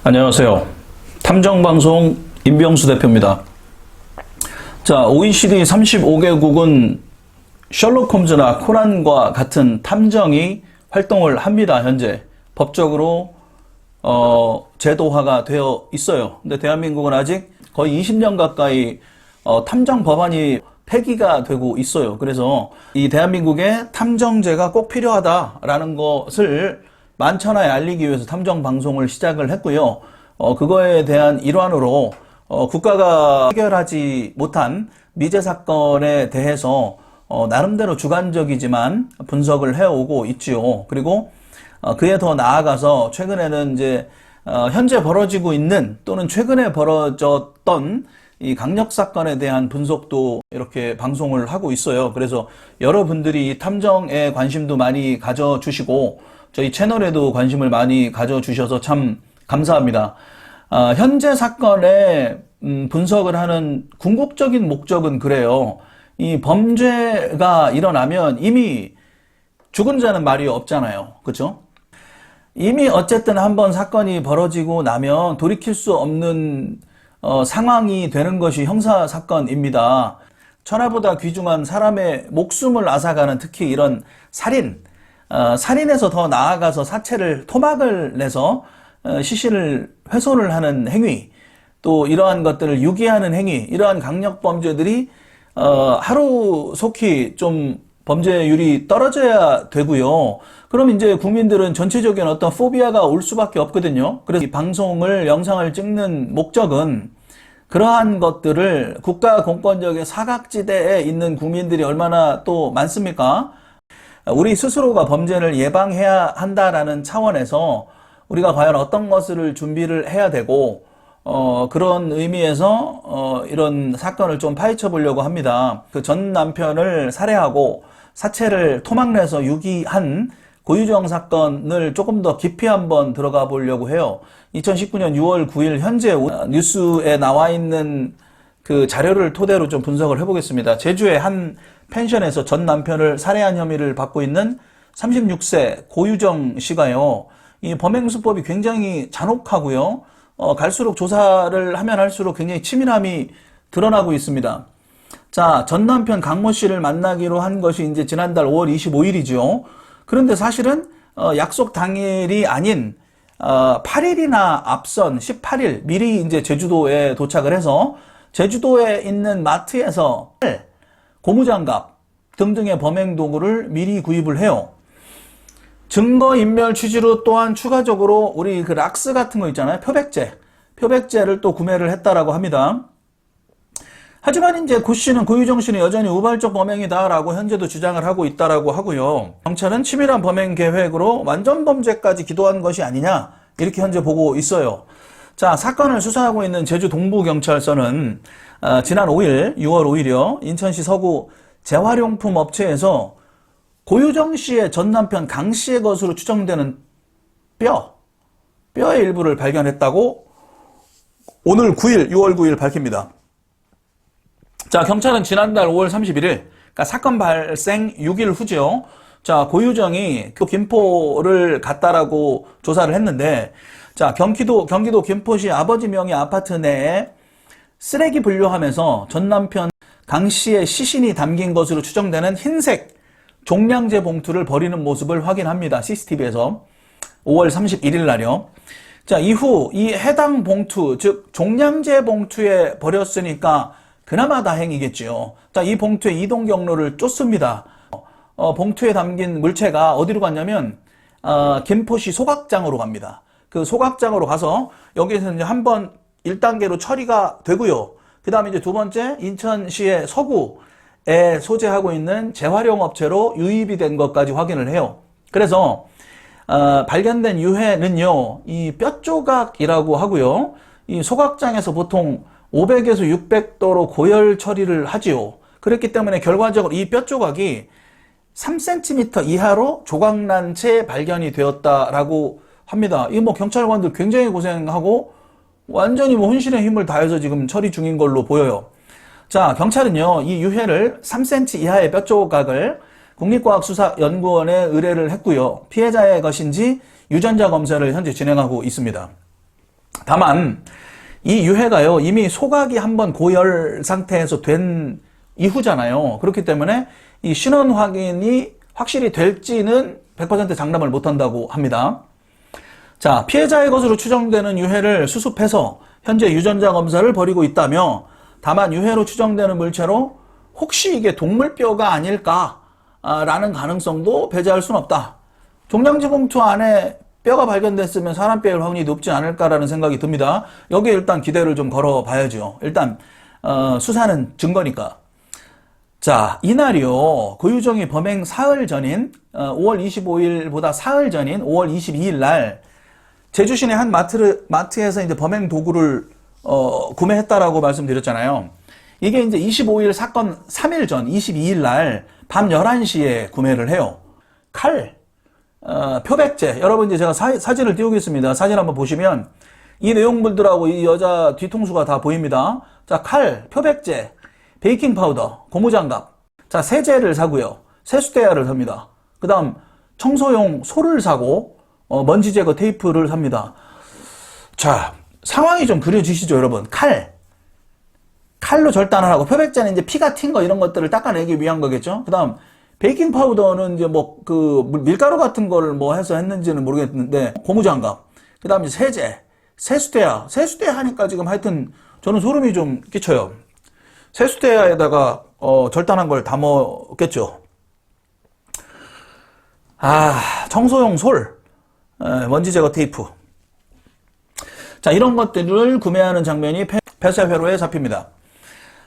안녕하세요. 탐정방송 임병수 대표입니다. 자, OECD 35개국은 셜록 홈즈나 코난과 같은 탐정이 활동을 합니다. 현재 법적으로 제도화가 되어 있어요. 근데 대한민국은 아직 거의 20년 가까이 탐정 법안이 폐기가 되고 있어요. 그래서 이 대한민국에 탐정제가 꼭 필요하다라는 것을 만천하에 알리기 위해서 탐정 방송을 시작을 했고요. 그거에 대한 일환으로 국가가 해결하지 못한 미제 사건에 대해서 나름대로 주관적이지만 분석을 해오고 있지요. 그리고 그에 더 나아가서 최근에는 이제 현재 벌어지고 있는 또는 최근에 벌어졌던 이 강력 사건에 대한 분석도 이렇게 방송을 하고 있어요. 그래서 여러분들이 탐정에 관심도 많이 가져주시고 저희 채널에도 관심을 많이 가져주셔서 참 감사합니다. 현재 사건의 분석을 하는 궁극적인 목적은 그래요. 이 범죄가 일어나면 이미 죽은 자는 말이 없잖아요. 그렇죠? 이미 어쨌든 한번 사건이 벌어지고 나면 돌이킬 수 없는 상황이 되는 것이 형사사건입니다. 천하보다 귀중한 사람의 목숨을 앗아가는 특히 이런 살인에서 더 나아가서 사체를 토막을 내서 시신을 훼손을 하는 행위, 또 이러한 것들을 유기하는 행위, 이러한 강력 범죄들이 하루속히 좀 범죄율이 떨어져야 되고요. 그럼 이제 국민들은 전체적인 어떤 포비아가 올 수밖에 없거든요. 그래서 이 방송을, 영상을 찍는 목적은 그러한 것들을 국가 공권력의 사각지대에 있는 국민들이 얼마나 또 많습니까? 우리 스스로가 범죄를 예방해야 한다라는 차원에서 우리가 과연 어떤 것을 준비를 해야 되고 그런 의미에서 이런 사건을 좀 파헤쳐 보려고 합니다. 그 전 남편을 살해하고 사체를 토막내서 유기한 고유정 사건을 조금 더 깊이 한번 들어가 보려고 해요. 2019년 6월 9일 현재 뉴스에 나와 있는 그 자료를 토대로 좀 분석을 해보겠습니다. 제주의 한 펜션에서 전 남편을 살해한 혐의를 받고 있는 36세 고유정 씨가요. 이 범행 수법이 굉장히 잔혹하고요. 갈수록 조사를 하면 할수록 굉장히 치밀함이 드러나고 있습니다. 자, 전 남편 강모 씨를 만나기로 한 것이 이제 지난달 5월 25일이죠. 그런데 사실은 약속 당일이 아닌 8일이나 앞선 18일 미리 이제 제주도에 도착을 해서 제주도에 있는 마트에서 고무장갑 등등의 범행 도구를 미리 구입을 해요. 증거인멸 취지로 또한 추가적으로 우리 그 락스 같은 거 있잖아요. 표백제를 또 구매를 했다라고 합니다. 하지만 이제 고유정 씨는 여전히 우발적 범행이다라고 현재도 주장을 하고 있다라고 하고요. 경찰은 치밀한 범행 계획으로 완전 범죄까지 기도한 것이 아니냐 이렇게 현재 보고 있어요. 자, 사건을 수사하고 있는 제주 동부경찰서는 지난 5일, 6월 5일이요. 인천시 서구 재활용품 업체에서 고유정 씨의 전 남편 강 씨의 것으로 추정되는 뼈의 일부를 발견했다고 오늘 9일, 6월 9일 밝힙니다. 자, 경찰은 지난달 5월 31일, 그러니까 사건 발생 6일 후죠. 자, 고유정이 김포를 갔다라고 조사를 했는데, 자, 경기도 김포시 아버지 명의 아파트 내에 쓰레기 분류하면서 전 남편 강 씨의 시신이 담긴 것으로 추정되는 흰색 종량제 봉투를 버리는 모습을 확인합니다. CCTV에서 5월 31일 날요. 자, 이후 이 해당 봉투, 즉 종량제 봉투에 버렸으니까 그나마 다행이겠지요. 자, 이 봉투의 이동 경로를 쫓습니다. 봉투에 담긴 물체가 어디로 갔냐면 김포시 소각장으로 갑니다. 그 소각장으로 가서 여기에서 이제 한번 1단계로 처리가 되고요. 그 다음에 이제 두 번째 인천시의 서구에 소재하고 있는 재활용 업체로 유입이 된 것까지 확인을 해요. 그래서 발견된 유해는요, 이 뼈조각이라고 하고요. 이 소각장에서 보통 500에서 600도로 고열 처리를 하지요. 그렇기 때문에 결과적으로 이 뼈조각이 3cm 이하로 조각난 채 발견이 되었다라고 합니다. 이 경찰관들 굉장히 고생하고 완전히 혼신의 힘을 다해서 지금 처리 중인 걸로 보여요. 자, 경찰은요, 이 유해를 3cm 이하의 뼈조각을 국립과학수사연구원에 의뢰를 했고요. 피해자의 것인지 유전자 검사를 현재 진행하고 있습니다. 다만 이 유해가요, 이미 소각이 한번 고열 상태에서 된 이후잖아요. 그렇기 때문에 이 신원 확인이 확실히 될지는 100% 장담을 못한다고 합니다. 자, 피해자의 것으로 추정되는 유해를 수습해서 현재 유전자 검사를 벌이고 있다며, 다만 유해로 추정되는 물체로 혹시 이게 동물뼈가 아닐까라는 가능성도 배제할 수는 없다. 종량제 봉투 안에 뼈가 발견됐으면 사람 뼈일 확률이 높지 않을까라는 생각이 듭니다. 여기에 일단 기대를 좀 걸어봐야죠. 일단 수사는 증거니까. 자, 이날이요, 고유정이 범행 사흘 전인 5월 25일보다 사흘 전인 5월 22일 날 제주시내 한 마트에서 이제 범행 도구를 구매했다라고 말씀드렸잖아요. 이게 이제 25일 사건 3일 전 22일 날 밤 11시에 구매를 해요. 칼, 표백제. 여러분, 이제 제가 사진을 띄우겠습니다. 사진 한번 보시면 이 내용물들하고 이 여자 뒤통수가 다 보입니다. 자, 칼, 표백제, 베이킹 파우더, 고무장갑. 자, 세제를 사고요. 세수대야를 삽니다. 그 다음 청소용 솔을 사고 먼지 제거 테이프를 삽니다. 자, 상황이 좀 그려지시죠, 여러분? 칼로 절단을 하고, 표백제는 이제 피가 튄 거 이런 것들을 닦아내기 위한 거겠죠. 그 다음 베이킹 파우더는 이제 밀가루 같은 걸 해서 했는지는 모르겠는데, 고무장갑. 그 다음 이제 세제, 세수대야 하니까 지금 하여튼 저는 소름이 좀 끼쳐요. 세수대야에다가 절단한 걸 담았겠죠. 청소용 솔, 먼지 제거 테이프. 자, 이런 것들을 구매하는 장면이 폐쇄회로에 잡힙니다.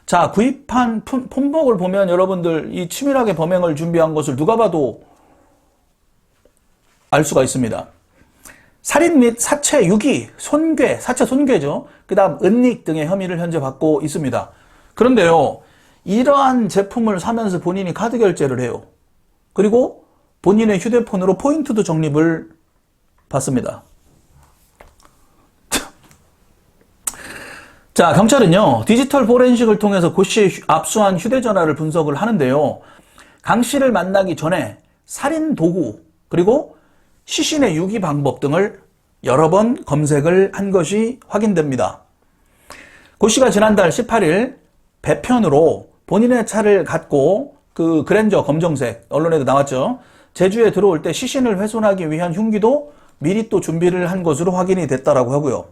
자, 구입한 품목을 보면 여러분들 이 치밀하게 범행을 준비한 것을 누가 봐도 알 수가 있습니다. 살인 및 사체 유기, 사체 손괴죠. 그 다음 은닉 등의 혐의를 현재 받고 있습니다. 그런데요, 이러한 제품을 사면서 본인이 카드 결제를 해요. 그리고 본인의 휴대폰으로 포인트도 적립을 받습니다. 자, 경찰은요, 디지털 포렌식을 통해서 고 씨의 압수한 휴대전화를 분석을 하는데요, 강 씨를 만나기 전에 살인 도구, 그리고 시신의 유기 방법 등을 여러 번 검색을 한 것이 확인됩니다. 고 씨가 지난달 18일 배편으로 본인의 차를 갖고 그 그랜저 검정색, 언론에도 나왔죠, 제주에 들어올 때 시신을 훼손하기 위한 흉기도 미리 또 준비를 한 것으로 확인이 됐다라고 하고요.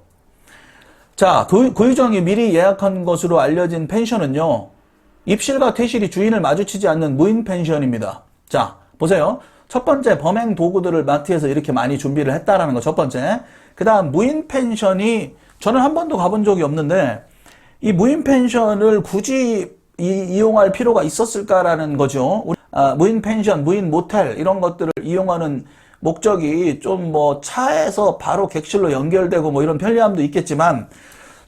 자, 고유정이 미리 예약한 것으로 알려진 펜션은요, 입실과 퇴실이 주인을 마주치지 않는 무인 펜션입니다. 자, 보세요. 첫 번째, 범행 도구들을 마트에서 이렇게 많이 준비를 했다라는 거 첫 번째. 그 다음, 무인 펜션이 저는 한 번도 가본 적이 없는데 이 무인 펜션을 굳이 이용할 필요가 있었을까라는 거죠. 무인 펜션, 무인 모텔 이런 것들을 이용하는 목적이 좀 차에서 바로 객실로 연결되고 이런 편리함도 있겠지만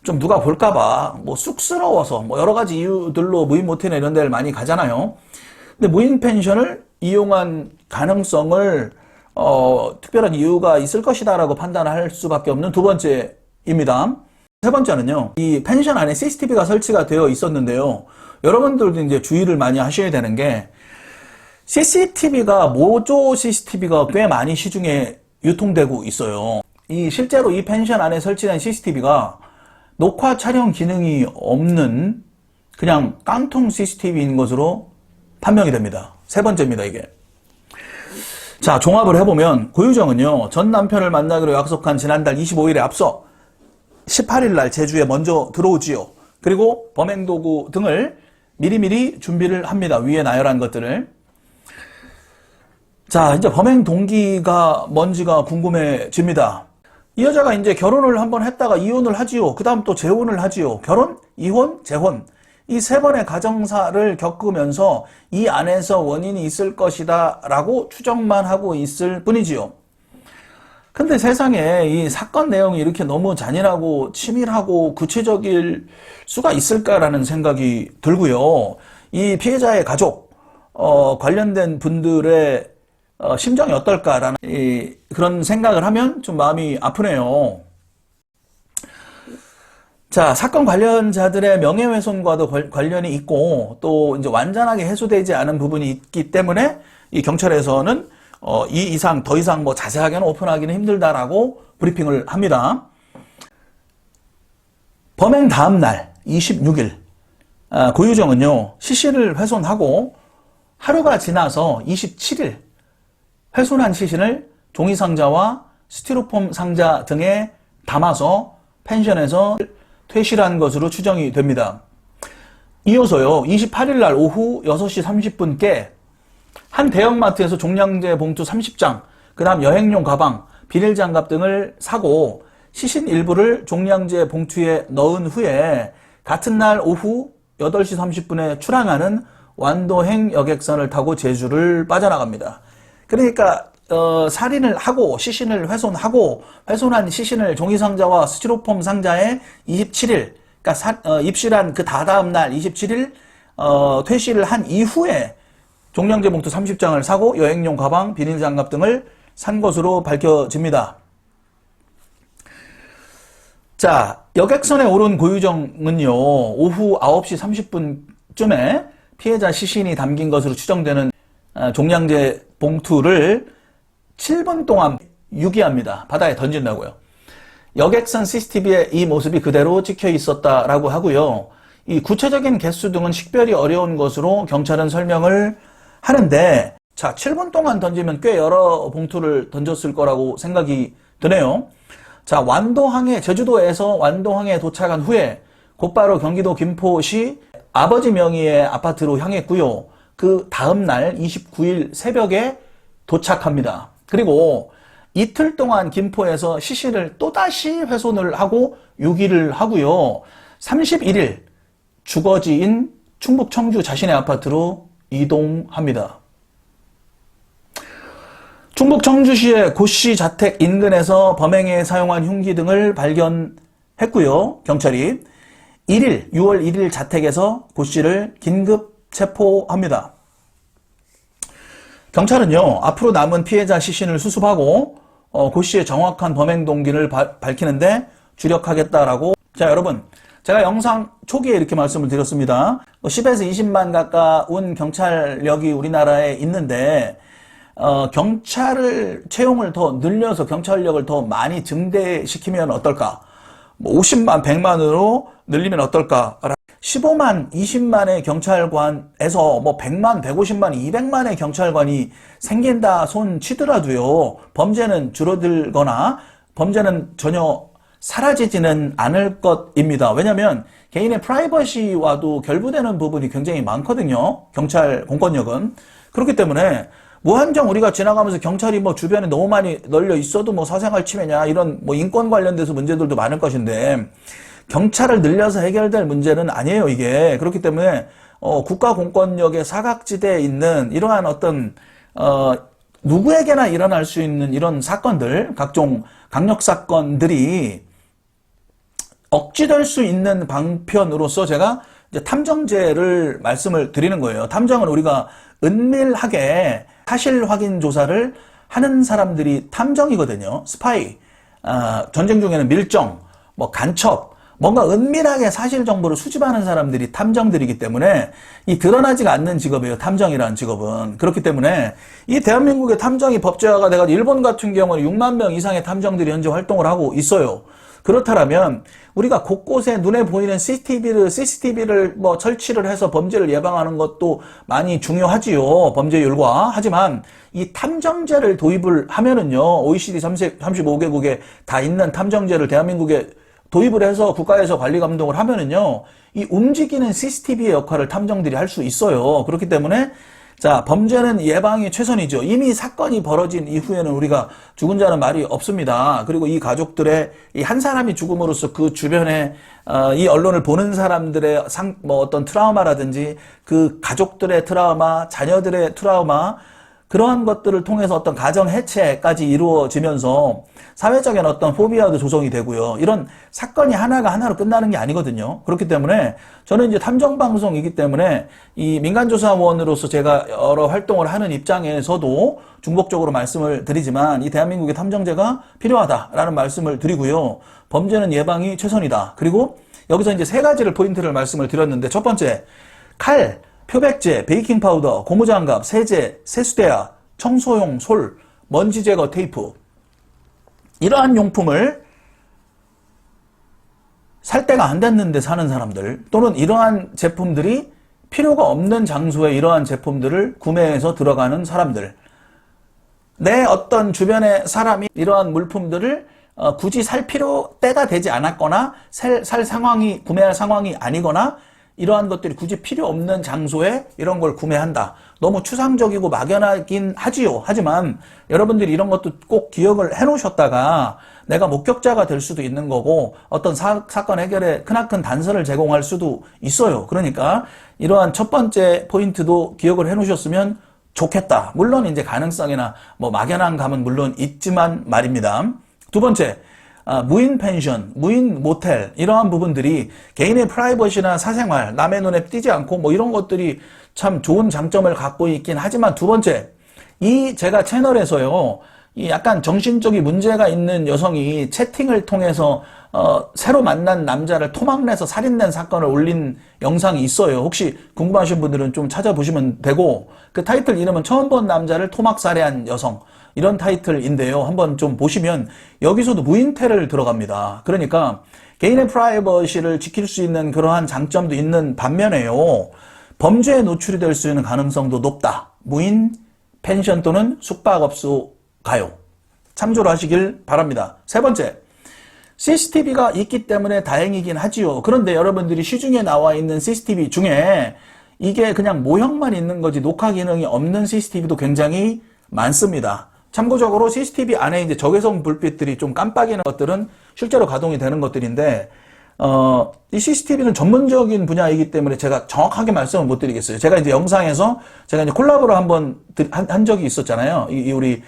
좀 누가 볼까봐 쑥스러워서 여러 가지 이유들로 무인 모텔이나 이런 데를 많이 가잖아요. 근데 무인 펜션을 이용한 가능성을 특별한 이유가 있을 것이다라고 판단할 수밖에 없는 두 번째입니다. 세 번째는요, 이 펜션 안에 CCTV가 설치가 되어 있었는데요, 여러분들도 이제 주의를 많이 하셔야 되는 게 CCTV가 모조 CCTV가 꽤 많이 시중에 유통되고 있어요. 실제로 이 펜션 안에 설치된 CCTV가 녹화 촬영 기능이 없는 그냥 깡통 CCTV인 것으로 판명이 됩니다. 세 번째입니다, 이게. 자, 종합을 해보면 고유정은요, 전 남편을 만나기로 약속한 지난달 25일에 앞서 18일 날 제주에 먼저 들어오지요. 그리고 범행도구 등을 미리미리 준비를 합니다. 위에 나열한 것들을. 자, 이제 범행 동기가 뭔지가 궁금해집니다. 이 여자가 이제 결혼을 한번 했다가 이혼을 하지요. 그 다음 또 재혼을 하지요. 결혼, 이혼, 재혼. 이 세 번의 가정사를 겪으면서 이 안에서 원인이 있을 것이다 라고 추정만 하고 있을 뿐이지요. 근데 세상에 이 사건 내용이 이렇게 너무 잔인하고 치밀하고 구체적일 수가 있을까라는 생각이 들고요. 이 피해자의 가족, 관련된 분들의 심정이 어떨까라는 그런 생각을 하면 좀 마음이 아프네요. 자, 사건 관련자들의 명예훼손과도 관련이 있고 또 이제 완전하게 해소되지 않은 부분이 있기 때문에 이 경찰에서는 더 이상 자세하게는 오픈하기는 힘들다라고 브리핑을 합니다. 범행 다음 날 26일 고유정은요 시신을 훼손하고 하루가 지나서 27일 훼손한 시신을 종이상자와 스티로폼 상자 등에 담아서 펜션에서 퇴실한 것으로 추정이 됩니다. 이어서요 28일 날 오후 6시 30분께 한 대형마트에서 종량제 봉투 30장, 그 다음 여행용 가방, 비닐장갑 등을 사고 시신 일부를 종량제 봉투에 넣은 후에 같은 날 오후 8시 30분에 출항하는 완도행 여객선을 타고 제주를 빠져나갑니다. 그러니까 살인을 하고 시신을 훼손하고 훼손한 시신을 종이상자와 스티로폼 상자에 27일 그러니까 입실한 그 다다음 날 27일 퇴실을 한 이후에 종량제 봉투 30장을 사고 여행용 가방, 비닐장갑 등을 산 것으로 밝혀집니다. 자, 여객선에 오른 고유정은요 오후 9시 30분쯤에 피해자 시신이 담긴 것으로 추정되는 종량제 봉투를 7분 동안 유기합니다. 바다에 던진다고요. 여객선 CCTV에 이 모습이 그대로 찍혀 있었다라고 하고요. 이 구체적인 개수 등은 식별이 어려운 것으로 경찰은 설명을 하는데, 자, 7분 동안 던지면 꽤 여러 봉투를 던졌을 거라고 생각이 드네요. 자, 제주도에서 완도항에 도착한 후에 곧바로 경기도 김포시 아버지 명의의 아파트로 향했고요. 그 다음 날 29일 새벽에 도착합니다. 그리고 이틀 동안 김포에서 시신을 또다시 훼손을 하고 유기를 하고요. 31일 주거지인 충북 청주 자신의 아파트로 이동합니다. 충북 청주시의 고씨 자택 인근에서 범행에 사용한 흉기 등을 발견했고요. 경찰이 6월 1일 자택에서 고씨를 긴급 체포합니다. 경찰은요, 앞으로 남은 피해자 시신을 수습하고 고씨의 정확한 범행 동기를 밝히는데 주력하겠다라고. 자, 여러분, 제가 영상 초기에 이렇게 말씀을 드렸습니다. 10에서 20만 가까운 경찰력이 우리나라에 있는데 경찰을 채용을 더 늘려서 경찰력을 더 많이 증대시키면 어떨까? 50만, 100만으로 늘리면 어떨까? 15만, 20만의 경찰관에서 100만, 150만, 200만의 경찰관이 생긴다 손 치더라도요, 범죄는 줄어들거나 범죄는 전혀 사라지지는 않을 것입니다. 왜냐하면 개인의 프라이버시와도 결부되는 부분이 굉장히 많거든요. 경찰 공권력은. 그렇기 때문에 무한정 우리가 지나가면서 경찰이 주변에 너무 많이 널려 있어도 사생활 침해냐 이런 인권 관련돼서 문제들도 많을 것인데 경찰을 늘려서 해결될 문제는 아니에요, 이게. 그렇기 때문에 국가 공권력의 사각지대에 있는 이러한 어떤 누구에게나 일어날 수 있는 이런 사건들, 각종 강력 사건들이 억지될 수 있는 방편으로서 제가 이제 탐정제를 말씀을 드리는 거예요. 탐정은 우리가 은밀하게 사실 확인 조사를 하는 사람들이 탐정이거든요. 스파이, 전쟁 중에는 밀정, 간첩, 뭔가 은밀하게 사실 정보를 수집하는 사람들이 탐정들이기 때문에 이 드러나지가 않는 직업이에요. 탐정이라는 직업은. 그렇기 때문에 이 대한민국의 탐정이 법제화가 돼가지고 일본 같은 경우는 6만 명 이상의 탐정들이 현재 활동을 하고 있어요. 그렇다면 우리가 곳곳에 눈에 보이는 CCTV를 설치를 해서 범죄를 예방하는 것도 많이 중요하지요. 범죄율과. 하지만 이 탐정제를 도입을 하면은요, OECD 35개국에 다 있는 탐정제를 대한민국에 도입을 해서 국가에서 관리 감독을 하면은요, 이 움직이는 CCTV의 역할을 탐정들이 할 수 있어요. 그렇기 때문에 자, 범죄는 예방이 최선이죠. 이미 사건이 벌어진 이후에는 우리가 죽은 자는 말이 없습니다. 그리고 이 가족들의 이 한 사람이 죽음으로써 그 주변에 이 언론을 보는 사람들의 어떤 트라우마라든지 그 가족들의 트라우마, 자녀들의 트라우마, 그러한 것들을 통해서 어떤 가정 해체까지 이루어지면서 사회적인 어떤 포비아도 조성이 되고요. 이런 사건이 하나가 하나로 끝나는 게 아니거든요. 그렇기 때문에 저는 이제 탐정방송이기 때문에 이 민간조사원으로서 제가 여러 활동을 하는 입장에서도 중복적으로 말씀을 드리지만 이 대한민국의 탐정제가 필요하다라는 말씀을 드리고요. 범죄는 예방이 최선이다. 그리고 여기서 이제 세 가지를 포인트를 말씀을 드렸는데 첫 번째, 칼, 표백제, 베이킹 파우더, 고무장갑, 세제, 세수대야, 청소용 솔, 먼지 제거 테이프, 이러한 용품을 살 때가 안 됐는데 사는 사람들, 또는 이러한 제품들이 필요가 없는 장소에 이러한 제품들을 구매해서 들어가는 사람들, 내 어떤 주변의 사람이 이러한 물품들을 굳이 살 때가 되지 않았거나 살 상황이, 구매할 상황이 아니거나 이러한 것들이 굳이 필요 없는 장소에 이런 걸 구매한다. 너무 추상적이고 막연하긴 하지요. 하지만 여러분들이 이런 것도 꼭 기억을 해 놓으셨다가 내가 목격자가 될 수도 있는 거고 어떤 사건 해결에 크나큰 단서를 제공할 수도 있어요. 그러니까 이러한 첫 번째 포인트도 기억을 해 놓으셨으면 좋겠다. 물론 이제 가능성이나 뭐 막연한 감은 물론 있지만 말입니다. 두 번째, 무인 펜션, 무인 모텔 이러한 부분들이 개인의 프라이버시나 사생활, 남의 눈에 띄지 않고 뭐 이런 것들이 참 좋은 장점을 갖고 있긴 하지만 두 번째, 제가 채널에서요, 이 약간 정신적인 문제가 있는 여성이 채팅을 통해서 새로 만난 남자를 토막내서 살인된 사건을 올린 영상이 있어요. 혹시 궁금하신 분들은 좀 찾아보시면 되고, 그 타이틀 이름은 처음 본 남자를 토막 살해한 여성, 이런 타이틀인데요. 한번 좀 보시면 여기서도 무인텔을 들어갑니다. 그러니까 개인의 프라이버시를 지킬 수 있는 그러한 장점도 있는 반면에요, 범죄에 노출이 될 수 있는 가능성도 높다. 무인 펜션 또는 숙박업소 가요. 참조를 하시길 바랍니다. 세 번째, CCTV가 있기 때문에 다행이긴 하지요. 그런데 여러분들이 시중에 나와 있는 CCTV 중에 이게 그냥 모형만 있는 거지 녹화 기능이 없는 CCTV도 굉장히 많습니다. 참고적으로 CCTV 안에 이제 적외선 불빛들이 좀 깜빡이는 것들은 실제로 가동이 되는 것들인데, 이 CCTV는 전문적인 분야이기 때문에 제가 정확하게 말씀을 못 드리겠어요. 제가 이제 영상에서 제가 이제 콜라보를 한번 한 적이 있었잖아요. 우리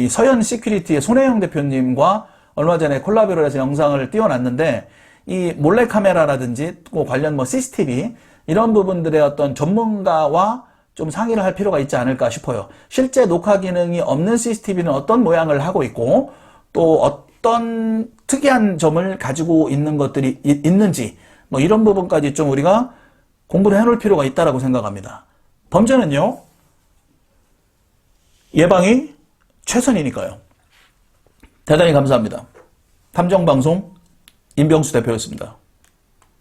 서현 시큐리티의 손혜영 대표님과 얼마 전에 콜라보를 해서 영상을 띄워놨는데, 이 몰래카메라라든지 관련 뭐 CCTV 이런 부분들의 어떤 전문가와 좀 상의를 할 필요가 있지 않을까 싶어요. 실제 녹화 기능이 없는 CCTV는 어떤 모양을 하고 있고 또 어떤 특이한 점을 가지고 있는 것들이 있는지 뭐 이런 부분까지 좀 우리가 공부를 해놓을 필요가 있다고 생각합니다. 범죄는요, 예방이 최선이니까요. 대단히 감사합니다. 탐정방송 임병수 대표였습니다.